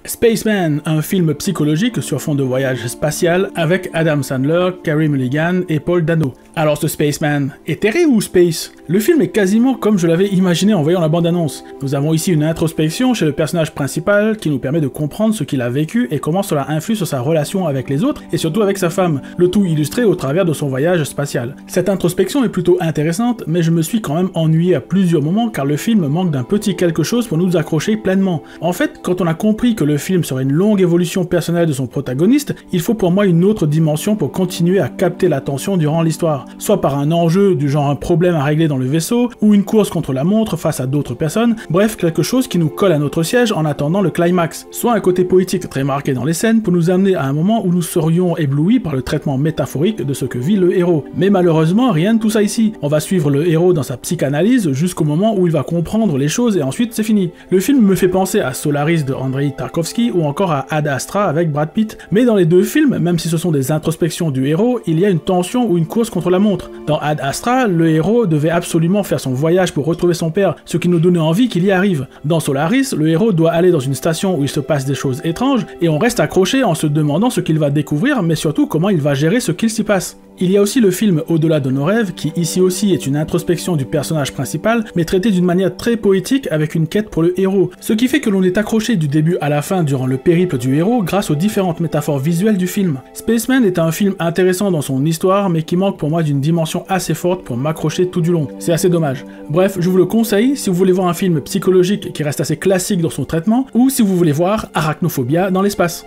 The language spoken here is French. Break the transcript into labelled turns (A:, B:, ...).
A: Spaceman, un film psychologique sur fond de voyage spatial avec Adam Sandler, Carey Mulligan et Paul Dano. Alors ce Spaceman est terré ou space? Le film est quasiment comme je l'avais imaginé en voyant la bande-annonce. Nous avons ici une introspection chez le personnage principal qui nous permet de comprendre ce qu'il a vécu et comment cela influe sur sa relation avec les autres et surtout avec sa femme, le tout illustré au travers de son voyage spatial. Cette introspection est plutôt intéressante, mais je me suis quand même ennuyé à plusieurs moments car le film manque d'un petit quelque chose pour nous accrocher pleinement. En fait, quand on a compris que le film serait une longue évolution personnelle de son protagoniste, il faut pour moi une autre dimension pour continuer à capter l'attention durant l'histoire, soit par un enjeu du genre un problème à régler dans le vaisseau, ou une course contre la montre face à d'autres personnes, bref quelque chose qui nous colle à notre siège en attendant le climax, soit un côté poétique très marqué dans les scènes pour nous amener à un moment où nous serions éblouis par le traitement métaphorique de ce que vit le héros. Mais malheureusement, rien de tout ça ici. On va suivre le héros dans sa psychanalyse jusqu'au moment où il va comprendre les choses et ensuite c'est fini. Le film me fait penser à Solaris de Andrei Tarkovsky ou encore à Ad Astra avec Brad Pitt, mais dans les deux films, même si ce sont des introspections du héros, il y a une tension ou une course contre la montre. Dans Ad Astra, le héros devait absolument faire son voyage pour retrouver son père, ce qui nous donnait envie qu'il y arrive. Dans Solaris, le héros doit aller dans une station où il se passe des choses étranges, et on reste accroché en se demandant ce qu'il va découvrir, mais surtout comment il va gérer ce qu'il s'y passe. Il y a aussi le film Au-delà de nos rêves, qui ici aussi est une introspection du personnage principal, mais traité d'une manière très poétique avec une quête pour le héros, ce qui fait que l'on est accroché du début à la fin durant le périple du héros grâce aux différentes métaphores visuelles du film. Spaceman est un film intéressant dans son histoire, mais qui manque pour moi d'une dimension assez forte pour m'accrocher tout du long. C'est assez dommage. Bref, je vous le conseille si vous voulez voir un film psychologique qui reste assez classique dans son traitement, ou si vous voulez voir Arachnophobia dans l'espace.